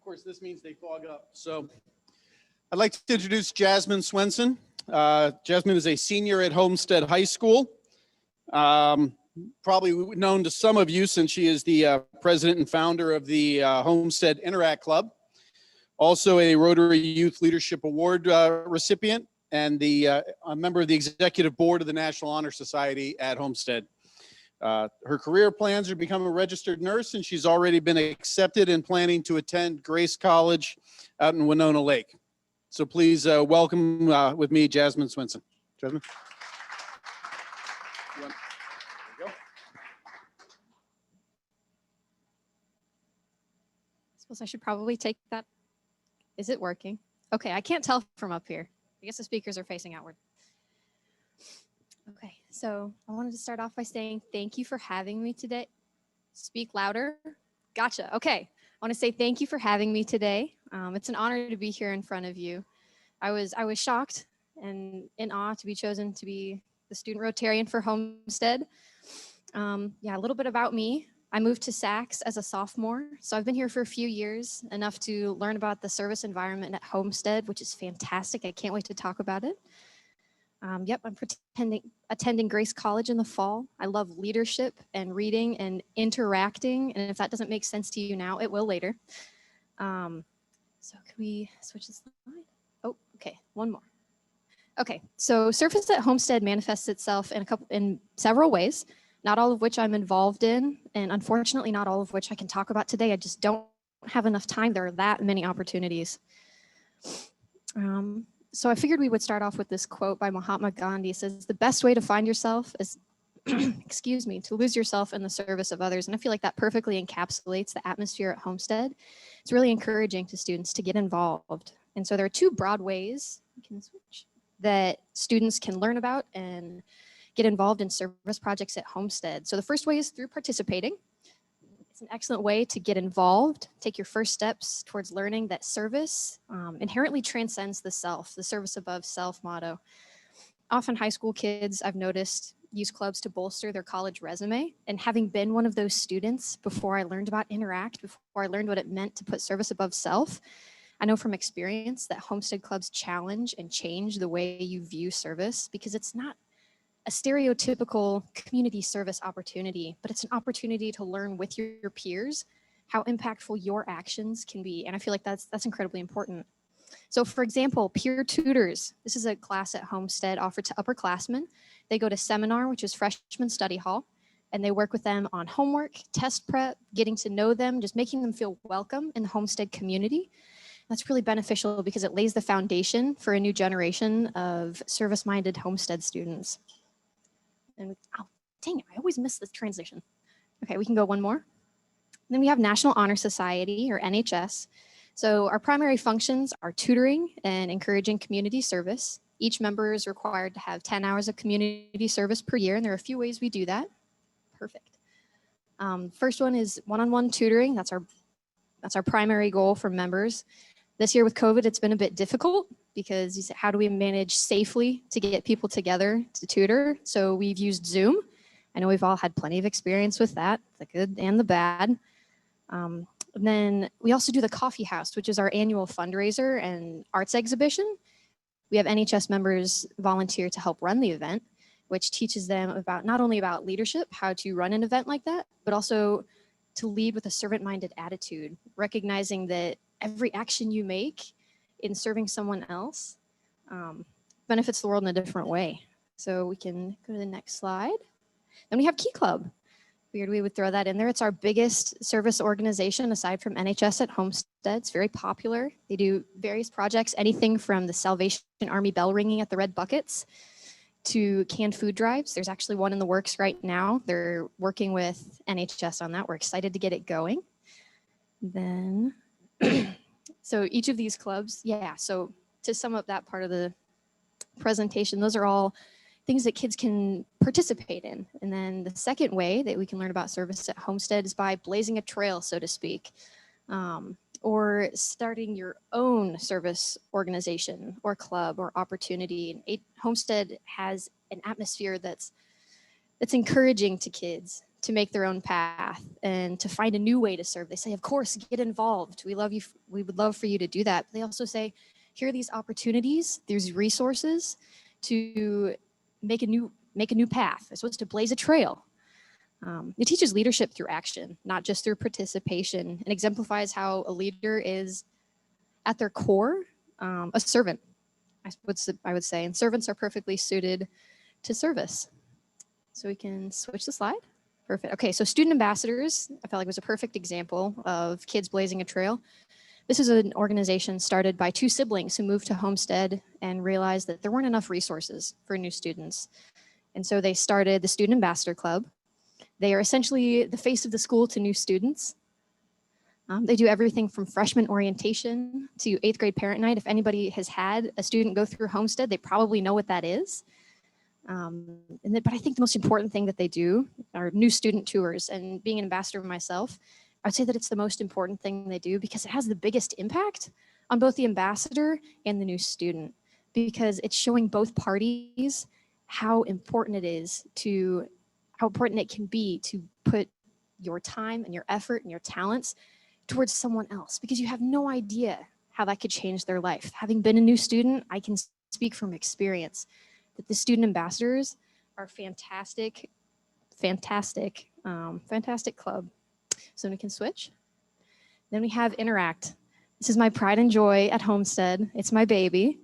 course, this means they fog up. So I'd like to introduce Jazzmyne Swenson. Jazzmyne is a senior at Homestead High School. Probably known to some of you since she is the president and founder of the Homestead Interact Club. Also a Rotary Youth Leadership Award recipient and a member of the executive board of the National Honor Society at Homestead. Her career plans are to become a registered nurse, and she's already been accepted and planning to attend Grace College out in Winona Lake. So please welcome with me, Jazzmyne Swenson. Jazzmyne. There you go. I suppose I should probably take that. Is it working? Okay, I can't tell from up here. I guess the speakers are facing outward. Okay, so I wanted to start off by saying thank you for having me today. Speak louder. Gotcha. Okay, I want to say thank you for having me today. It's an honor to be here in front of you. I was shocked and in awe to be chosen to be the student Rotarian for Homestead. Yeah, a little bit about me. I moved to Sacs as a sophomore, so I've been here for a few years, enough to learn about the service environment at Homestead, which is fantastic. I can't wait to talk about it. Yep, I'm attending Grace College in the fall. I love leadership and reading and interacting. And if that doesn't make sense to you now, it will later. So can we switch the slide? Oh, okay, one more. Okay, so service at Homestead manifests itself in several ways, not all of which I'm involved in, and unfortunately not all of which I can talk about today. I just don't have enough time. There are that many opportunities. So I figured we would start off with this quote by Mahatma Gandhi. It says, the best way to find yourself is, excuse me, to lose yourself in the service of others. And I feel like that perfectly encapsulates the atmosphere at Homestead. It's really encouraging to students to get involved. And so there are two broad ways that students can learn about and get involved in service projects at Homestead. So the first way is through participating. It's an excellent way to get involved, take your first steps towards learning that service inherently transcends the self, the service above self motto. Often high school kids, I've noticed, use clubs to bolster their college resume. And having been one of those students before I learned about Interact, before I learned what it meant to put service above self, I know from experience that Homestead clubs challenge and change the way you view service, because it's not a stereotypical community service opportunity, but it's an opportunity to learn with your peers how impactful your actions can be. And I feel like that's incredibly important. So for example, peer tutors. This is a class at Homestead offered to upperclassmen. They go to seminar, which is freshman study hall, and they work with them on homework, test prep, getting to know them, just making them feel welcome in the Homestead community. That's really beneficial because it lays the foundation for a new generation of service-minded Homestead students. And oh, dang it, I always miss this transition. Okay, we can go one more. Then we have National Honor Society, or NHS. So our primary functions are tutoring and encouraging community service. Each member is required to have 10 hours of community service per year, and there are a few ways we do that. Perfect. First one is one-on-one tutoring. That's our primary goal for members. This year with COVID, it's been a bit difficult because you said, how do we manage safely to get people together to tutor? So we've used Zoom. I know we've all had plenty of experience with that, the good and the bad. And then we also do the Coffee House, which is our annual fundraiser and arts exhibition. We have NHS members volunteer to help run the event, which teaches them about not only about leadership, how to run an event like that, but also to lead with a servant-minded attitude, recognizing that every action you make in serving someone else benefits the world in a different way. So we can go to the next slide. Then we have Key Club. Figured we would throw that in there. It's our biggest service organization aside from NHS at Homestead. It's very popular. They do various projects, anything from the Salvation Army bell ringing at the Red Buckets to canned food drives. There's actually one in the works right now. They're working with NHS on that. We're excited to get it going. Then, so each of these clubs, yeah, so to sum up that part of the presentation, those are all things that kids can participate in. And then the second way that we can learn about service at Homestead is by blazing a trail, so to speak, or starting your own service organization or club or opportunity. Homestead has an atmosphere that's encouraging to kids to make their own path and to find a new way to serve. They say, of course, get involved. We love you. We would love for you to do that. But they also say, here are these opportunities, there's resources to make a new path. They're supposed to blaze a trail. It teaches leadership through action, not just through participation, and exemplifies how a leader is at their core a servant, I would say, and servants are perfectly suited to service. So we can switch the slide. Perfect. Okay, so student ambassadors, I felt like was a perfect example of kids blazing a trail. This is an organization started by two siblings who moved to Homestead and realized that there weren't enough resources for new students. And so they started the Student Ambassador Club. They are essentially the face of the school to new students. They do everything from freshman orientation to 8th grade parent night. If anybody has had a student go through Homestead, they probably know what that is. But I think the most important thing that they do are new student tours. And being an ambassador myself, I'd say that it's the most important thing they do because it has the biggest impact on both the ambassador and the new student, because it's showing both parties how important it can be to put your time and your effort and your talents towards someone else, because you have no idea how that could change their life. Having been a new student, I can speak from experience that the student ambassadors are fantastic club. So we can switch. Then we have Interact. This is my pride and joy at Homestead. It's my baby.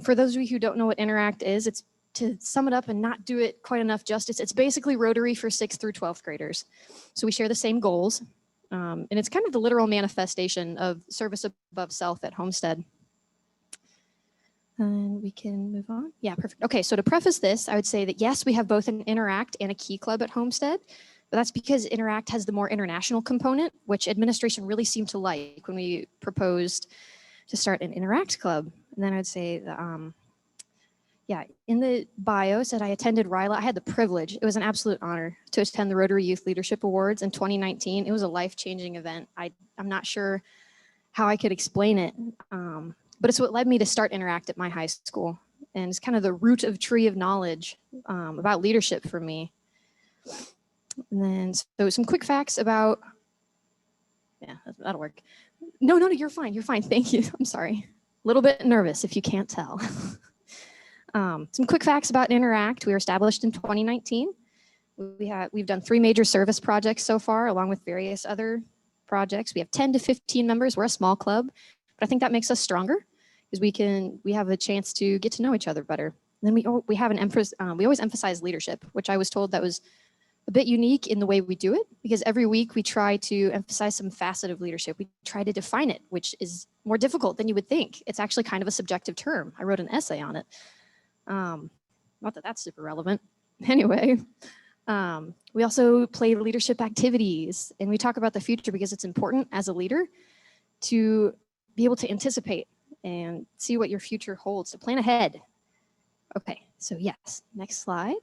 For those of you who don't know what Interact is, it's, to sum it up and not do it quite enough justice, it's basically Rotary for 6th through 12th graders. So we share the same goals. And it's kind of the literal manifestation of service above self at Homestead. And we can move on. Yeah, perfect. Okay, so to preface this, I would say that yes, we have both an Interact and a Key Club at Homestead, but that's because Interact has the more international component, which administration really seemed to like when we proposed to start an Interact Club. And then I'd say, in the bio said I attended RILA. I had the privilege, it was an absolute honor to attend the Rotary Youth Leadership Awards in 2019. It was a life-changing event. I'm not sure how I could explain it. But it's what led me to start Interact at my high school. And it's kind of the root of tree of knowledge about leadership for me. And then, so some quick facts about, yeah, that'll work. No, you're fine. You're fine. Thank you. I'm sorry. A little bit nervous if you can't tell. Some quick facts about Interact. We were established in 2019. We've done 3 major service projects so far, along with various other projects. We have 10 to 15 members. We're a small club, but I think that makes us stronger because we have a chance to get to know each other better. And then we have we always emphasize leadership, which I was told that was a bit unique in the way we do it, because every week we try to emphasize some facet of leadership. We try to define it, which is more difficult than you would think. It's actually kind of a subjective term. I wrote an essay on it. Not that that's super relevant. Anyway, we also play leadership activities, and we talk about the future because it's important as a leader to be able to anticipate and see what your future holds, to plan ahead. Okay, so yes, next slide.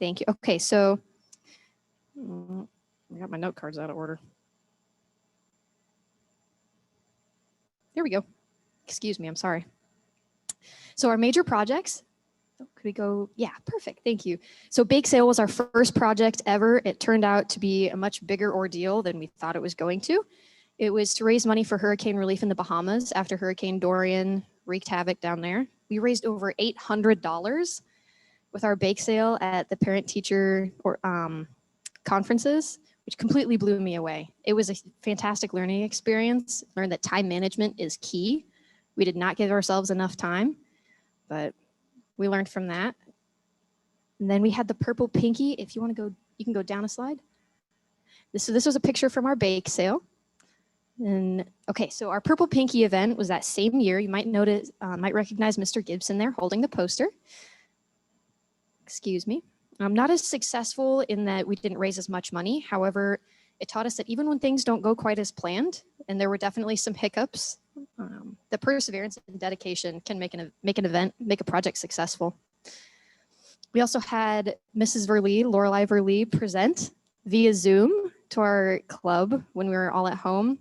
Thank you. Okay, so I got my note cards out of order. There we go. Excuse me, I'm sorry. So our major projects, could we go? Yeah, perfect, thank you. So bake sale was our first project ever. It turned out to be a much bigger ordeal than we thought it was going to. It was to raise money for hurricane relief in the Bahamas after Hurricane Dorian wreaked havoc down there. We raised over $800 with our bake sale at the parent-teacher conferences, which completely blew me away. It was a fantastic learning experience. Learned that time management is key. We did not give ourselves enough time, but we learned from that. And then we had the purple pinky. If you want to go, you can go down a slide. This was a picture from our bake sale. And okay, so our purple pinky event was that same year. You might notice, might recognize Mr. Gibson there holding the poster. Excuse me. Not as successful in that we didn't raise as much money. However, it taught us that even when things don't go quite as planned, and there were definitely some hiccups, the perseverance and dedication can make an event, make a project successful. We also had Mrs. Verlee, Lorelei Verlee, present via Zoom to our club when we were all at home.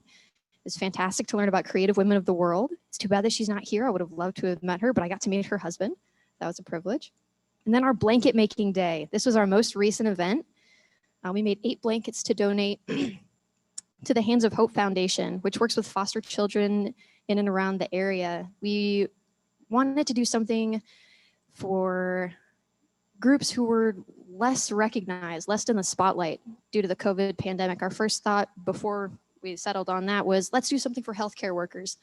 It's fantastic to learn about creative women of the world. It's too bad that she's not here. I would have loved to have met her, but I got to meet her husband. That was a privilege. And then our blanket making day. This was our most recent event. We made 8 blankets to donate to the Hands of Hope Foundation, which works with foster children in and around the area. We wanted to do something for groups who were less recognized, less in the spotlight due to the COVID pandemic. Our first thought before we settled on that was, let's do something for healthcare workers.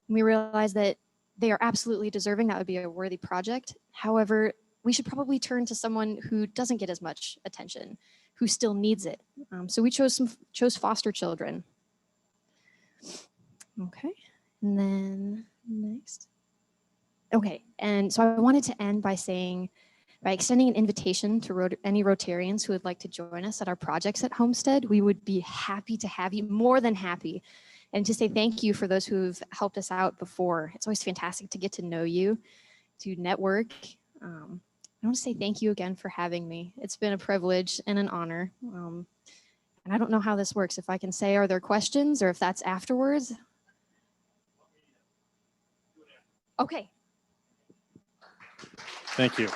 And we realized that they are absolutely deserving. That would be a worthy project. However, we should probably turn to someone who doesn't get as much attention, who still needs it. So we chose foster children. Okay, and then next. Okay, and so I wanted to end by extending an invitation to any Rotarians who would like to join us at our projects at Homestead. We would be happy to have you, more than happy. And to say thank you for those who've helped us out before. It's always fantastic to get to know you, to network. I want to say thank you again for having me. It's been a privilege and an honor. And I don't know how this works. If I can say, are there questions, or if that's afterwards? Okay. Thank you.